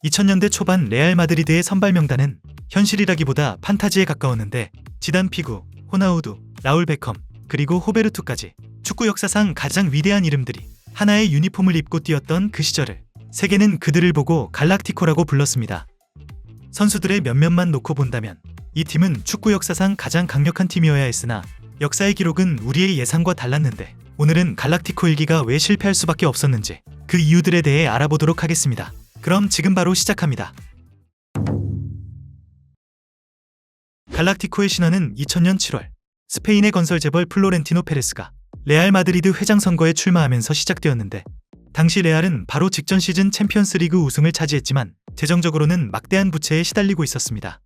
2000년대 초반 레알 마드리드의 선발 명단은 현실이라기보다 판타지에 가까웠는데 지단 피구, 호나우두, 라울 베컴, 그리고 호베르투까지 축구 역사상 가장 위대한 이름들이 하나의 유니폼을 입고 뛰었던 그 시절을 세계는 그들을 보고 갈락티코라고 불렀습니다. 선수들의 몇몇만 놓고 본다면 이 팀은 축구 역사상 가장 강력한 팀이어야 했으나 역사의 기록은 우리의 예상과 달랐는데 오늘은 갈락티코 일기가 왜 실패할 수밖에 없었는지 그 이유들에 대해 알아보도록 하겠습니다. 그럼 지금 바로 시작합니다. 갈락티코의 신화는 2000년 7월 스페인의 건설 재벌 플로렌티노 페레스가 레알 마드리드 회장 선거에 출마하면서 시작되었는데 당시 레알은 바로 직전 시즌 챔피언스 리그 우승을 차지했지만 재정적으로는 막대한 부채에 시달리고 있었습니다.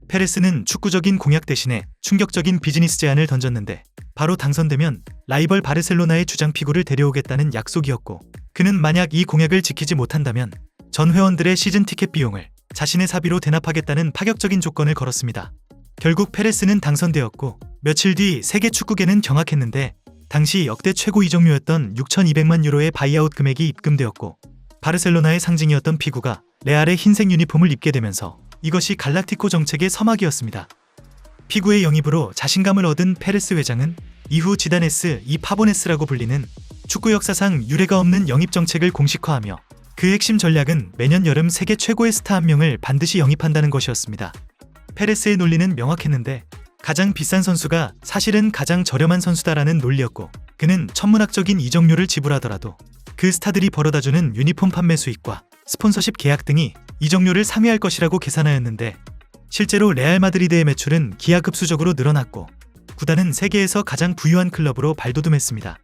페레스는 축구적인 공약 대신에 충격적인 비즈니스 제안을 던졌는데 바로 당선되면 라이벌 바르셀로나의 주장 피구를 데려오겠다는 약속이었고 그는 만약 이 공약을 지키지 못한다면 전 회원들의 시즌 티켓 비용을 자신의 사비로 대납하겠다는 파격적인 조건을 걸었습니다. 결국 페레스는 당선되었고 며칠 뒤 세계 축구계는 경악했는데 당시 역대 최고 이적료였던 6,200만 유로의 바이아웃 금액이 입금되었고 바르셀로나의 상징이었던 피구가 레알의 흰색 유니폼을 입게 되면서 이것이 갈락티코 정책의 서막이었습니다. 피구의 영입으로 자신감을 얻은 페레스 회장은 이후 지다네스 이 파보네스라고 불리는 축구 역사상 유례가 없는 영입 정책을 공식화하며 그 핵심 전략은 매년 여름 세계 최고의 스타 한 명을 반드시 영입한다는 것이었습니다. 페레스의 논리는 명확했는데 가장 비싼 선수가 사실은 가장 저렴한 선수다라는 논리였고 그는 천문학적인 이적료를 지불하더라도 그 스타들이 벌어다주는 유니폼 판매 수익과 스폰서십 계약 등이 이적료를 상회할 것이라고 계산하였는데 실제로 레알 마드리드의 매출은 기하급수적으로 늘어났고 구단은 세계에서 가장 부유한 클럽으로 발돋움했습니다.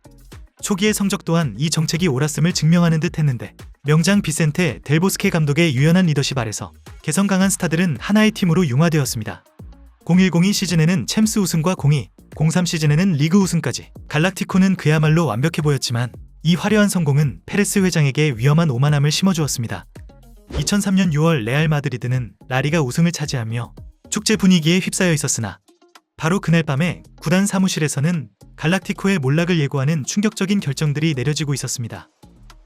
초기의 성적 또한 이 정책이 옳았음을 증명하는 듯 했는데 명장 비센테 델보스케 감독의 유연한 리더십 아래서 개성 강한 스타들은 하나의 팀으로 융화되었습니다. 0102 시즌에는 챔스 우승과 02-03 시즌에는 리그 우승까지 갈락티코는 그야말로 완벽해 보였지만 이 화려한 성공은 페레스 회장에게 위험한 오만함을 심어주었습니다. 2003년 6월 레알 마드리드는 라리가 우승을 차지하며 축제 분위기에 휩싸여 있었으나 바로 그날 밤에 구단 사무실에서는 갈락티코의 몰락을 예고하는 충격적인 결정들이 내려지고 있었습니다.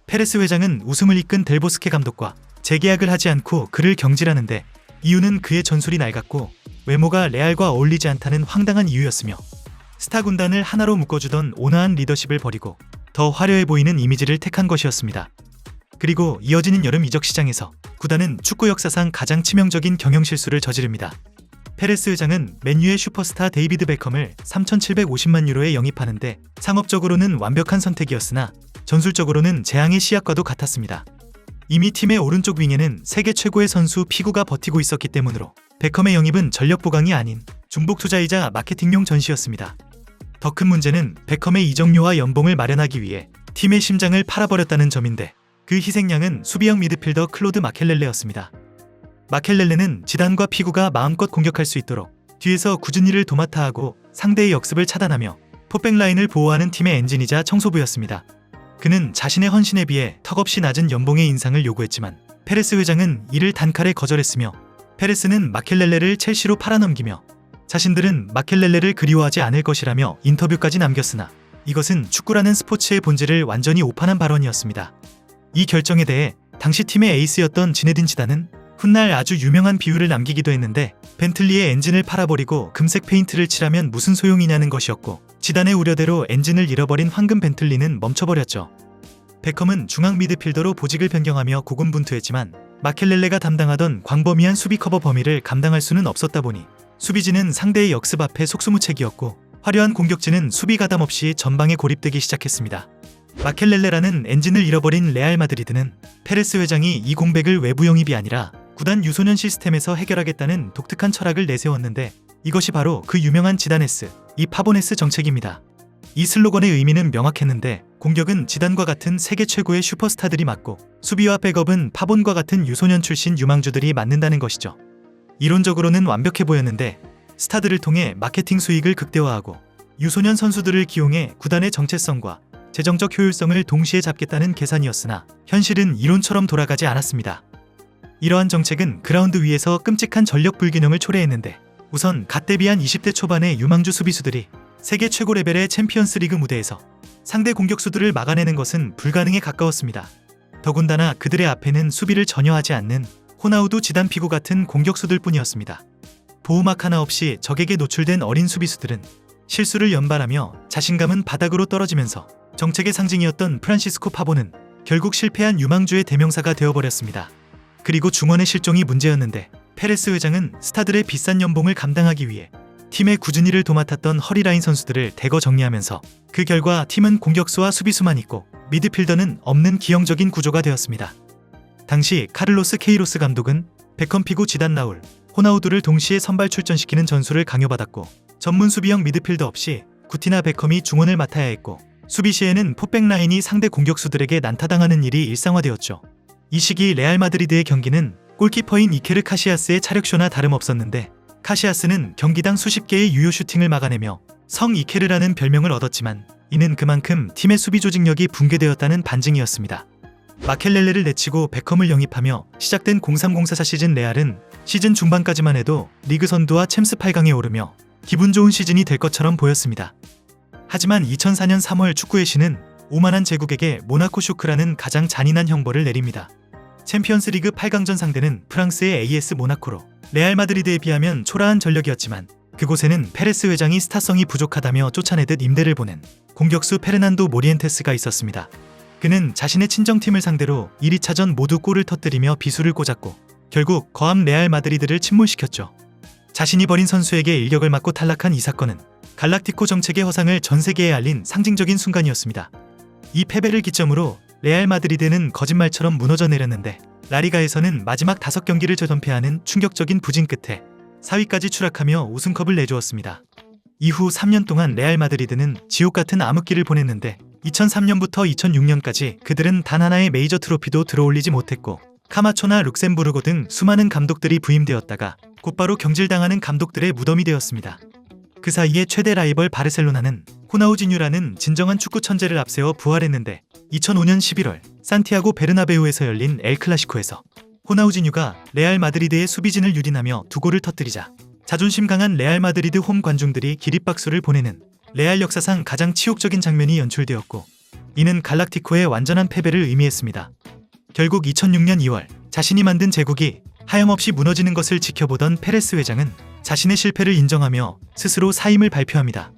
페레스 회장은 우승을 이끈 델보스케 감독과 재계약을 하지 않고 그를 경질하는데 이유는 그의 전술이 낡았고 외모가 레알과 어울리지 않다는 황당한 이유였으며 스타 군단을 하나로 묶어주던 온화한 리더십을 버리고 더 화려해 보이는 이미지를 택한 것이었습니다. 그리고 이어지는 여름 이적 시장에서 구단은 축구 역사상 가장 치명적인 경영 실수를 저지릅니다. 페레스 회장은 맨유의 슈퍼스타 데이비드 베컴을 3,750만 유로에 영입하는데 상업적으로는 완벽한 선택이었으나 전술적으로는 재앙의 씨앗과도 같았습니다. 이미 팀의 오른쪽 윙에는 세계 최고의 선수 피구가 버티고 있었기 때문으로 베컴의 영입은 전력 보강이 아닌 중복 투자이자 마케팅용 전시였습니다. 더 큰 문제는 베컴의 이적료와 연봉을 마련하기 위해 팀의 심장을 팔아버렸다는 점인데 그 희생양은 수비형 미드필더 클로드 마켈렐레였습니다. 마켈렐레는 지단과 피구가 마음껏 공격할 수 있도록 뒤에서 굳은 일을 도맡아 하고 상대의 역습을 차단하며 포백 라인을 보호하는 팀의 엔진이자 청소부였습니다. 그는 자신의 헌신에 비해 턱없이 낮은 연봉의 인상을 요구했지만 페레스 회장은 이를 단칼에 거절했으며 페레스는 마켈렐레를 첼시로 팔아넘기며 자신들은 마켈렐레를 그리워하지 않을 것이라며 인터뷰까지 남겼으나 이것은 축구라는 스포츠의 본질을 완전히 오판한 발언이었습니다. 이 결정에 대해 당시 팀의 에이스였던 지네딘 지단은 훗날 아주 유명한 비유를 남기기도 했는데 벤틀리의 엔진을 팔아버리고 금색 페인트를 칠하면 무슨 소용이냐는 것이었고 지단의 우려대로 엔진을 잃어버린 황금 벤틀리는 멈춰버렸죠. 베컴은 중앙 미드필더로 보직을 변경하며 고군분투했지만 마켈렐레가 담당하던 광범위한 수비 커버 범위를 감당할 수는 없었다 보니 수비진은 상대의 역습 앞에 속수무책이었고 화려한 공격진은 수비 가담 없이 전방에 고립되기 시작했습니다. 마켈렐레라는 엔진을 잃어버린 레알 마드리드는 페레스 회장이 이 공백을 외부 영입이 아니라 구단 유소년 시스템에서 해결하겠다는 독특한 철학을 내세웠는데 이것이 바로 그 유명한 지다네스, 이 파보네스 정책입니다. 이 슬로건의 의미는 명확했는데 공격은 지단과 같은 세계 최고의 슈퍼스타들이 맡고 수비와 백업은 파본과 같은 유소년 출신 유망주들이 맡는다는 것이죠. 이론적으로는 완벽해 보였는데 스타들을 통해 마케팅 수익을 극대화하고 유소년 선수들을 기용해 구단의 정체성과 재정적 효율성을 동시에 잡겠다는 계산이었으나 현실은 이론처럼 돌아가지 않았습니다. 이러한 정책은 그라운드 위에서 끔찍한 전력 불균형을 초래했는데 우선 갓 데뷔한 20대 초반의 유망주 수비수들이 세계 최고 레벨의 챔피언스 리그 무대에서 상대 공격수들을 막아내는 것은 불가능에 가까웠습니다. 더군다나 그들의 앞에는 수비를 전혀 하지 않는 호나우두, 지단, 피고 같은 공격수들 뿐이었습니다. 보호막 하나 없이 적에게 노출된 어린 수비수들은 실수를 연발하며 자신감은 바닥으로 떨어지면서 정책의 상징이었던 프란시스코 파보는 결국 실패한 유망주의 대명사가 되어버렸습니다. 그리고 중원의 실종이 문제였는데 페레스 회장은 스타들의 비싼 연봉을 감당하기 위해 팀의 꾸준히를 도맡았던 허리라인 선수들을 대거 정리하면서 그 결과 팀은 공격수와 수비수만 있고 미드필더는 없는 기형적인 구조가 되었습니다. 당시 카를로스 케이로스 감독은 베컴, 피고, 지단, 라울, 호나우두를 동시에 선발 출전시키는 전술을 강요받았고 전문 수비형 미드필더 없이 구티나 베컴이 중원을 맡아야 했고 수비 시에는 포백 라인이 상대 공격수들에게 난타당하는 일이 일상화되었죠. 이 시기 레알 마드리드의 경기는 골키퍼인 이케르 카시아스의 차력쇼나 다름없었는데 카시아스는 경기당 수십 개의 유효 슈팅을 막아내며 성 이케르라는 별명을 얻었지만 이는 그만큼 팀의 수비 조직력이 붕괴되었다는 반증이었습니다. 마켈렐레를 내치고 베컴을 영입하며 시작된 03-04 시즌 레알은 시즌 중반까지만 해도 리그 선두와 챔스 8강에 오르며 기분 좋은 시즌이 될 것처럼 보였습니다. 하지만 2004년 3월 축구의 신은 오만한 제국에게 모나코 쇼크라는 가장 잔인한 형벌을 내립니다. 챔피언스리그 8강전 상대는 프랑스의 AS 모나코로 레알 마드리드에 비하면 초라한 전력이었지만 그곳에는 페레스 회장이 스타성이 부족하다며 쫓아내듯 임대를 보낸 공격수 페르난도 모리엔테스가 있었습니다. 그는 자신의 친정팀을 상대로 1~2차전 모두 골을 터뜨리며 비수를 꽂았고 결국 거함 레알 마드리드를 침몰시켰죠. 자신이 버린 선수에게 일격을 맞고 탈락한 이 사건은 갈락티코 정책의 허상을 전 세계에 알린 상징적인 순간이었습니다. 이 패배를 기점으로 레알 마드리드는 거짓말처럼 무너져 내렸는데 라리가에서는 마지막 5경기를 재선패하는 충격적인 부진 끝에 4위까지 추락하며 우승컵을 내주었습니다. 이후 3년 동안 레알 마드리드는 지옥같은 암흑기를 보냈는데 2003년부터 2006년까지 그들은 단 하나의 메이저 트로피도 들어올리지 못했고 카마초나 룩셈부르고 등 수많은 감독들이 부임되었다가 곧바로 경질당하는 감독들의 무덤이 되었습니다. 그 사이에 최대 라이벌 바르셀로나는 호나우지뉴라는 진정한 축구 천재를 앞세워 부활했는데 2005년 11월 산티아고 베르나베우에서 열린 엘 클라시코에서 호나우지뉴가 레알 마드리드의 수비진을 유린하며 2골을 터뜨리자 자존심 강한 레알 마드리드 홈 관중들이 기립박수를 보내는 레알 역사상 가장 치욕적인 장면이 연출되었고 이는 갈락티코의 완전한 패배를 의미했습니다. 결국 2006년 2월 자신이 만든 제국이 하염없이 무너지는 것을 지켜보던 페레스 회장은 자신의 실패를 인정하며 스스로 사임을 발표합니다.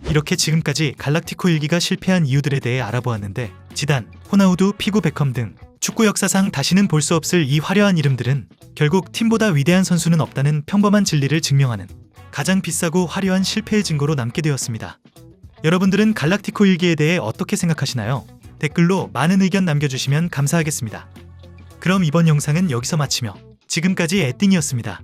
이렇게 지금까지 갈락티코 일기가 실패한 이유들에 대해 알아보았는데 지단, 호나우두, 피구, 베컴 등 축구 역사상 다시는 볼 수 없을 이 화려한 이름들은 결국 팀보다 위대한 선수는 없다는 평범한 진리를 증명하는 가장 비싸고 화려한 실패의 증거로 남게 되었습니다. 여러분들은 갈락티코 일기에 대해 어떻게 생각하시나요? 댓글로 많은 의견 남겨주시면 감사하겠습니다. 그럼 이번 영상은 여기서 마치며 지금까지 에띵이었습니다.